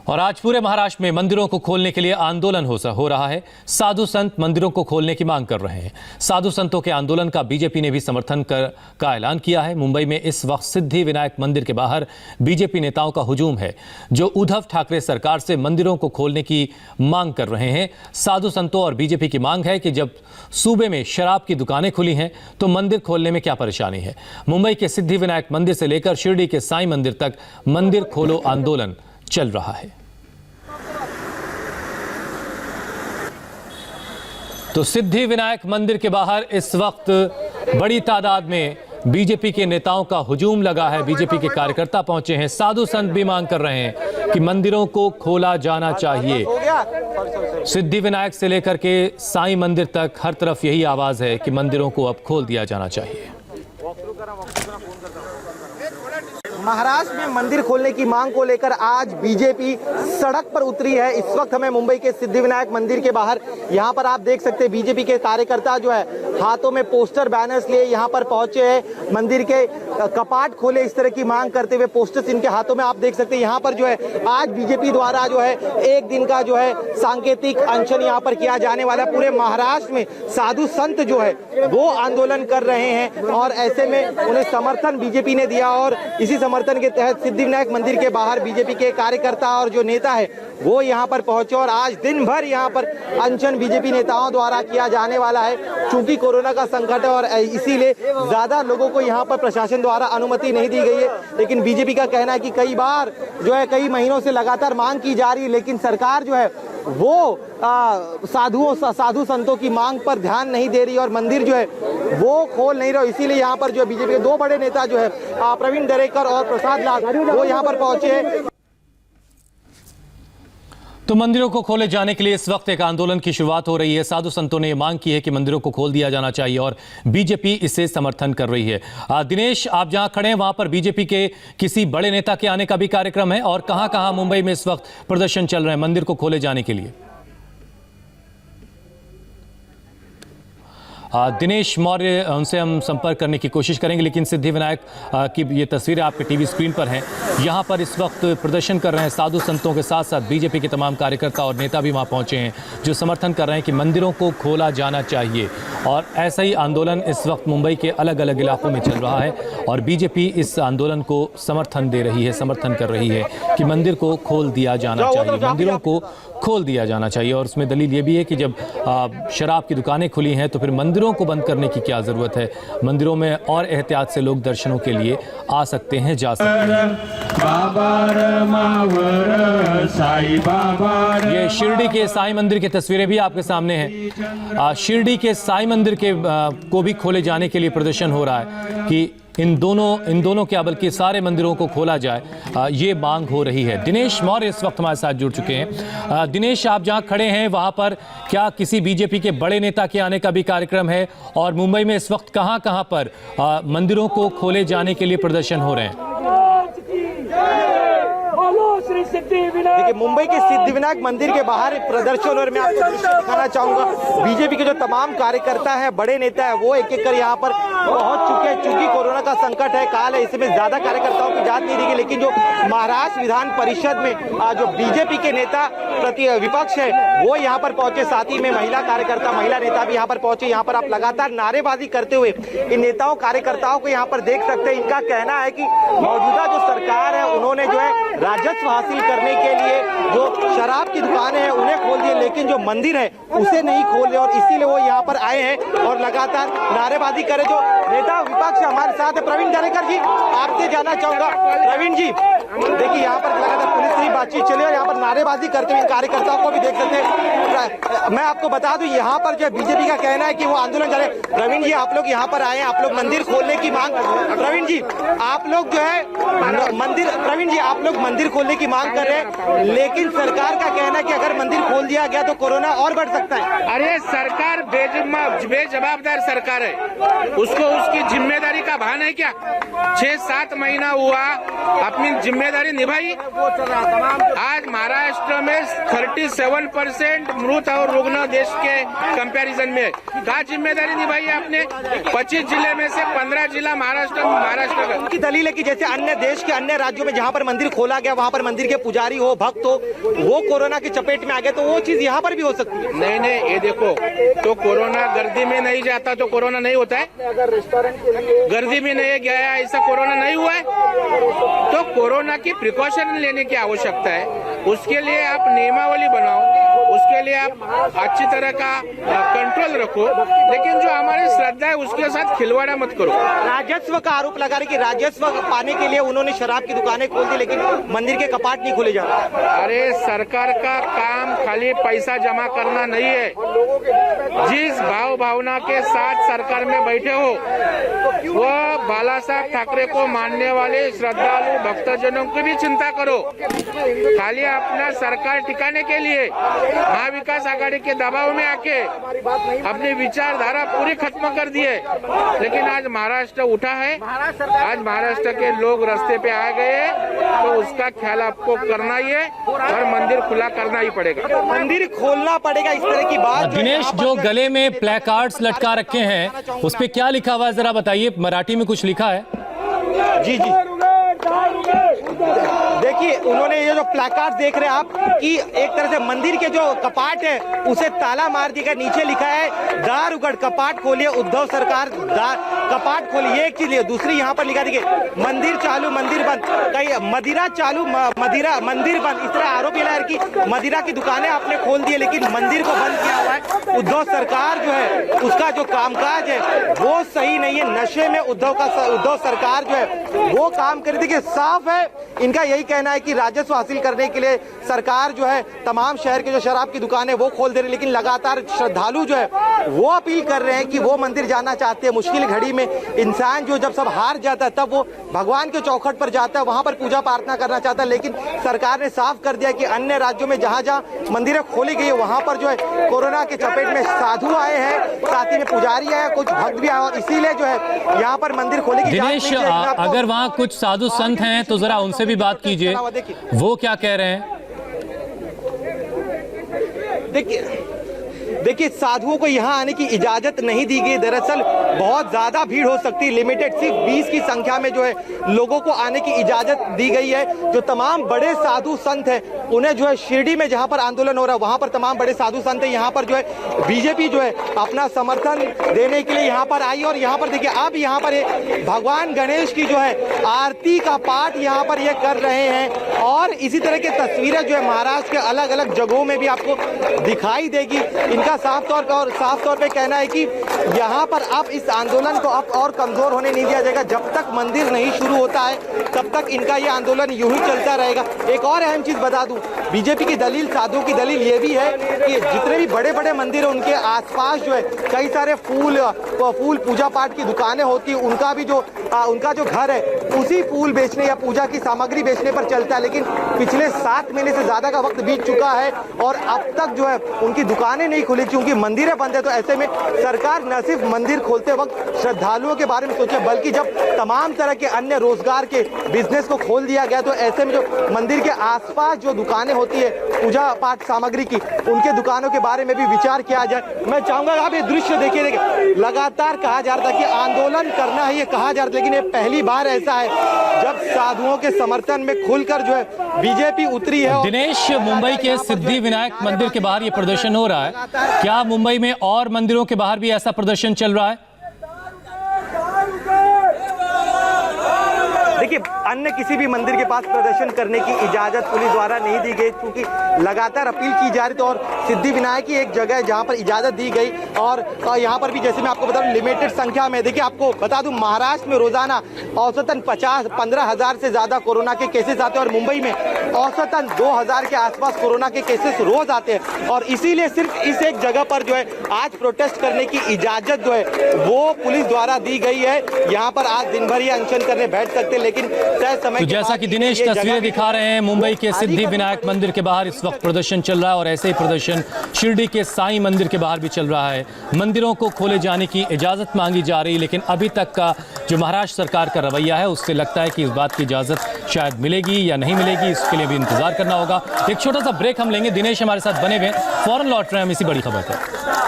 और आज पूरे महाराष्ट्र में मंदिरों को खोलने के लिए आंदोलन हो रहा है। साधु संत मंदिरों को खोलने की मांग कर रहे हैं। साधु संतों के आंदोलन का बीजेपी ने भी समर्थन का ऐलान किया है। मुंबई में इस वक्त सिद्धि विनायक मंदिर के बाहर बीजेपी नेताओं का हुजूम है, जो उद्धव ठाकरे सरकार से मंदिरों को खोलने की मांग कर रहे हैं। साधु संतों और बीजेपी की मांग है कि जब सूबे में शराब की दुकानें खुली हैं तो मंदिर खोलने में क्या परेशानी है। मुंबई के सिद्धि विनायक मंदिर से लेकर शिरडी के साईं मंदिर तक मंदिर खोलो आंदोलन चल रहा है। तो सिद्धि विनायक मंदिर के बाहर इस वक्त बड़ी तादाद में बीजेपी के नेताओं का हुजूम लगा है। बीजेपी के कार्यकर्ता पहुंचे हैं। साधु संत भी मांग कर रहे हैं कि मंदिरों को खोला जाना चाहिए। सिद्धि विनायक से लेकर के साईं मंदिर तक हर तरफ यही आवाज है कि मंदिरों को अब खोल दिया जाना चाहिए। महाराष्ट्र में मंदिर खोलने की मांग को लेकर आज बीजेपी सड़क पर उतरी है। इस वक्त हमें मुंबई के सिद्धिविनायक मंदिर के बाहर यहाँ पर आप देख सकते हैं बीजेपी के कार्यकर्ता जो है हाथों में पोस्टर बैनर्स लिए यहाँ पर पहुंचे हैं। मंदिर के कपाट खोले इस तरह की मांग करते हुए पोस्टर्स इनके हाथों में आप देख सकते हैं। यहाँ पर जो है आज बीजेपी द्वारा जो है एक दिन का जो है सांकेतिक अनशन यहाँ पर किया जाने वाला है। पूरे महाराष्ट्र में साधु संत जो है वो आंदोलन कर रहे हैं और ऐसे में उन्हें समर्थन बीजेपी ने दिया और इसी समर्थन के तहत सिद्धिविनायक मंदिर के बाहर बीजेपी के कार्यकर्ता और जो नेता है वो यहाँ पर पहुंचे और आज दिन भर यहाँ पर अनशन बीजेपी नेताओं द्वारा किया जाने वाला है। चूंकि कोरोना का संकट है और इसीलिए ज्यादा लोगों को यहाँ पर प्रशासन द्वारा अनुमति नहीं दी गई है। लेकिन बीजेपी का कहना है कि कई बार जो है कई महीनों से लगातार मांग की जा रही है, लेकिन सरकार जो है वो साधु संतों की मांग पर ध्यान नहीं दे रही और मंदिर जो है वो खोल नहीं रहे। इसीलिए यहाँ पर जो बीजेपी के दो बड़े नेता जो है प्रवीण दरेकर और प्रसाद लाल वो यहाँ पर पहुंचे हैं। तो मंदिरों को खोले जाने के लिए इस वक्त एक आंदोलन की शुरुआत हो रही है। साधु संतों ने मांग की है कि मंदिरों को खोल दिया जाना चाहिए और बीजेपी इसे समर्थन कर रही है। दिनेश, आप जहां खड़े हैं वहां पर बीजेपी के किसी बड़े नेता के आने का भी कार्यक्रम है और कहां-कहां मुंबई में इस वक्त प्रदर्शन चल रहे हैं मंदिर को खोले जाने के लिए? दिनेश मौर्य, उनसे हम संपर्क करने की कोशिश करेंगे, लेकिन सिद्धि विनायक की ये तस्वीरें आपके टीवी स्क्रीन पर हैं। यहाँ पर इस वक्त प्रदर्शन कर रहे हैं साधु संतों के साथ साथ बीजेपी के तमाम कार्यकर्ता और नेता भी वहाँ पहुँचे हैं, जो समर्थन कर रहे हैं कि मंदिरों को खोला जाना चाहिए। और ऐसा ही आंदोलन इस वक्त मुंबई के अलग अलग इलाकों में चल रहा है और बीजेपी इस आंदोलन को समर्थन दे रही है, समर्थन कर रही है कि मंदिर को खोल दिया जाना चाहिए, मंदिरों को खोल दिया जाना चाहिए। और उसमें दलील ये भी है कि जब शराब की दुकानें खुली हैं तो फिर मंदिरों को बंद करने की क्या ज़रूरत है। मंदिरों में और एहतियात से लोग दर्शनों के लिए आ सकते हैं, जा सकते हैं। ये शिरडी के साईं मंदिर की तस्वीरें भी आपके सामने हैं। शिरडी के साईं मंदिर के को भी खोले जाने के लिए प्रदर्शन हो रहा है कि इन दोनों क्या बल्कि सारे मंदिरों को खोला जाए, ये मांग हो रही है। दिनेश मौर्य इस वक्त हमारे साथ जुड़ चुके हैं। दिनेश, आप जहां खड़े हैं वहां पर क्या किसी बीजेपी के बड़े नेता के आने का भी कार्यक्रम है और मुंबई में इस वक्त कहां पर मंदिरों को खोले जाने के लिए प्रदर्शन हो रहे हैं? देखिए, मुंबई के सिद्धिविनायक मंदिर के बाहर प्रदर्शन और मैं आपको दृश्य दिखाना चाहूंगा। बीजेपी के जो तमाम कार्यकर्ता हैं, बड़े नेता हैं, वो एक एक कर यहाँ पर पहुंच चुके हैं। चूंकि कोरोना का संकट है, काल है, इसमें ज्यादा कार्यकर्ताओं की जात नहीं दी गई, लेकिन जो महाराष्ट्र विधान परिषद में जो बीजेपी के नेता प्रति विपक्ष है वो यहाँ पर पहुंचे। साथ ही में महिला कार्यकर्ता, महिला नेता भी यहाँ पर पहुंचे। यहाँ पर आप लगातार नारेबाजी करते हुए इन नेताओं कार्यकर्ताओं को यहाँ पर देख सकते हैं। इनका कहना है कि मौजूदा जो सरकार है उन्होंने जो है राजस्व हासिल करने के लिए जो शराब की दुकानें हैं उन्हें खोल दिए, लेकिन जो मंदिर है उसे नहीं खोल दिया और इसीलिए वो यहाँ पर आए हैं और लगातार नारेबाजी करे। जो नेता विपक्ष हमारे साथ है प्रवीण दरेकर जी, आपसे जानना चाहूंगा। प्रवीण जी, देखिए यहाँ पर लगातार पुलिस से बातचीत चली और यहाँ पर नारेबाजी करते हुए कार्यकर्ताओं को भी देख सकते हैं। मैं आपको बता दूं यहाँ पर जो बीजेपी का कहना है कि वो आंदोलन करे। प्रवीण जी, आप लोग यहाँ पर आए हैं, आप लोग मंदिर खोलने की मांग, प्रवीण जी आप लोग जो है प्रवीण जी आप लोग मंदिर खोलने की मांग कर रहे हैं, लेकिन सरकार का कहना है कि अगर मंदिर खोल दिया गया तो कोरोना और बढ़ सकता है। अरे सरकार बेजवाबदार सरकार है, उसको उसकी जिम्मेदारी जिम्मेदारी का भान है क्या? 6-7 महीना हुआ, अपनी जिम्मेदारी निभाई। आज महाराष्ट्र में 37% मृत और रुग्ण देश के कंपैरिजन में क्या जिम्मेदारी निभाई है आपने? 25 जिले में से 15 जिला महाराष्ट्र का। उनकी दलील है कि जैसे अन्य देश के अन्य राज्यों में जहां पर मंदिर खोला गया, वहां पर मंदिर के पुजारी हो, भक्त हो, वो कोरोना की चपेट में आ गए, तो वो चीज यहाँ पर भी हो सकती है। नहीं, ये देखो, तो कोरोना गर्दी में नहीं जाता तो कोरोना नहीं होता है। गर्दी में नहीं गया ऐसा कोरोना नहीं हुआ है। तो कोरोना की प्रिकॉशन लेने की आवश्यकता है। उसके लिए आप नियमावली बनाओ, उसके लिए आप अच्छी तरह का कंट्रोल रखो, लेकिन जो हमारी श्रद्धा है उसके साथ खिलवाड़ा मत करो। राजस्व का आरोप लगा रहे कि राजस्व पाने के लिए उन्होंने शराब की दुकानें खोल दी, लेकिन मंदिर के कपाट नहीं खोले जा रहे। अरे सरकार का काम खाली पैसा जमा करना नहीं है। जिस भावना के साथ सरकार में बैठे हो, वो बाला साहब ठाकरे को मानने वाले श्रद्धालु भक्तजनों की भी चिंता करो। खाली अपना सरकार टिकाने के लिए महाविकास आघाड़ी के दबाव में आके अपनी विचारधारा पूरी खत्म कर दी है। लेकिन आज महाराष्ट्र उठा है, आज महाराष्ट्र के लोग रास्ते पे आ गए, तो उसका ख्याल आपको करना ही है और मंदिर खुला करना ही पड़ेगा। मंदिर खोलना पड़ेगा, इस तरह की बात। दिनेश, जो गले में प्लेकार्ड्स लटका रखे हैं उस पे क्या लिखा हुआ है, जरा बताइए। मराठी में कुछ लिखा है? जी, देखिए, उन्होंने ये जो प्लेकार्ड देख रहे हैं आप कि एक तरह से मंदिर के जो कपाट है उसे ताला मार दिया। नीचे लिखा है द्वार उगड़ कपाट खोलिए, उद्धव सरकार कपाट खोलिए। एक चीज, दूसरी यहाँ पर लिखा, देखिए, मंदिर चालू मंदिर बंद, कहीं मदिरा चालू मदिरा मंदिर बंद। इस तरह आरोप लगा कि मदिरा की दुकानें आपने खोल दी है लेकिन मंदिर को बंद किया हुआ है। उद्धव सरकार जो है उसका जो कामकाज है वो सही नहीं है। नशे में उद्धव सरकार जो है वो काम कर रही थी। साफ है, इनका यही कहना है कि राजस्व हासिल करने के लिए सरकार जो है तमाम शहर के जो शराब की दुकानें वो खोल दे रही, लेकिन लगातार श्रद्धालु जो है वो अपील कर रहे हैं कि वो मंदिर जाना चाहते हैं। मुश्किल घड़ी में इंसान जो जब सब हार जाता है तब वो भगवान के चौखट पर जाता है, वहां पर पूजा प्रार्थना करना चाहता है। लेकिन सरकार ने साफ कर दिया कि अन्य राज्यों में जहां जहां मंदिरें खोली गई है वहां पर जो है कोरोना के चपेट में साधु आए हैं, साथ ही में पुजारी आए, कुछ भक्त भी आए, और इसीलिए जो है यहाँ पर मंदिर खोले की। दिनेश, अगर वहाँ कुछ साधु संत हैं तो जरा उनसे भी बात कीजिए, वो क्या कह रहे हैं? देखिए, साधुओं को यहाँ आने की इजाजत नहीं दी गई। दरअसल बहुत ज्यादा भीड़ हो सकती है, लिमिटेड सिर्फ 20 की संख्या में जो है लोगों को आने की इजाजत दी गई है। जो तमाम बड़े साधु संत हैं उन्हें जो है शिरडी में जहाँ पर आंदोलन हो रहा है वहां पर तमाम बड़े साधु संत हैं, यहाँ पर जो है बीजेपी जो है अपना समर्थन देने के लिए यहाँ पर आई। और यहाँ पर देखिए, अब यहाँ पर भगवान गणेश की जो है आरती का पाठ यहाँ पर ये कर रहे हैं। और इसी तरह की तस्वीरें जो है महाराष्ट्र के अलग अलग जगहों में भी आपको दिखाई देगी। इनका साफ तौर पे कहना है कि यहाँ पर अब इस आंदोलन को अब और कमजोर होने नहीं दिया जाएगा। जब तक मंदिर नहीं शुरू होता है तब तक इनका ये आंदोलन यूं ही चलता रहेगा। एक और अहम चीज बता दूं, बीजेपी की दलील, साधुओं की दलील ये भी है कि जितने भी बड़े बड़े मंदिर है उनके आसपास जो है कई सारे फूल पूजा पाठ की दुकानें होती है, उनका जो घर है उसी फूल बेचने या पूजा की सामग्री बेचने पर चलता है। लेकिन पिछले 7 महीने से ज्यादा का वक्त बीत चुका है और अब तक जो है उनकी दुकानें नहीं खुली क्योंकि मंदिरें बंद है। तो ऐसे में सरकार न सिर्फ मंदिर खोलते वक्त श्रद्धालुओं के बारे में सोचे, बल्कि जब तमाम तरह के अन्य रोजगार के बिजनेस को खोल दिया गया तो ऐसे में जो मंदिर के आसपास जो दुकानें होती है पूजा पाठ सामग्री की, उनके दुकानों के बारे में भी विचार किया जाए। मैं चाहूंगा आप ये दृश्य देखिए, लगातार कहा जा रहा था कि आंदोलन करना है, ये कहा जा रहा था, लेकिन ये पहली बार ऐसा है जब साधुओं के समर्थन में खुलकर जो है बीजेपी उतरी है। दिनेश, मुंबई के सिद्धि विनायक मंदिर के बाहर ये प्रदर्शन हो रहा है, क्या मुंबई में और मंदिरों के बाहर भी ऐसा प्रदर्शन चल रहा है? देखिए, अन्य किसी भी मंदिर के पास प्रदर्शन करने की इजाजत पुलिस द्वारा नहीं दी गई क्योंकि लगातार अपील की जा रही थी। और सिद्धि विनायक की एक जगह है जहां पर इजाजत दी गई और यहां पर भी जैसे मैं आपको बता दूं लिमिटेड संख्या में। देखिए, आपको बता दूं महाराष्ट्र में रोजाना औसतन 15,000 से ज्यादा कोरोना के केसेस आते हैं और मुंबई में औसतन 2,000 के आसपास कोरोना के केसेस रोज आते हैं। और इसीलिए सिर्फ इस एक जगह पर जो है आज प्रोटेस्ट करने की इजाजत जो है वो पुलिस द्वारा दी गई है। यहाँ पर आज दिन भर ये अनशन करने बैठ सकते हैं, लेकिन तय समय तो के जैसा बाद कि दिनेश ये जगह तस्वीरें भी- दिखा रहे हैं, मुंबई के सिद्धि विनायक मंदिर के बाहर इस वक्त प्रदर्शन चल रहा है और ऐसे ही प्रदर्शन शिरडी के साईं मंदिर के बाहर भी चल रहा है। मंदिरों को खोले जाने की इजाजत मांगी जा रही, लेकिन अभी तक का जो महाराष्ट्र सरकार का रवैया है उससे लगता है कि इस बात की इजाजत शायद मिलेगी या नहीं मिलेगी, इसके लिए भी इंतजार करना होगा। एक छोटा सा ब्रेक हम लेंगे। दिनेश हमारे साथ बने हुए हैं, फौरन लौट रहे हैं हम इसी बड़ी खबर पर।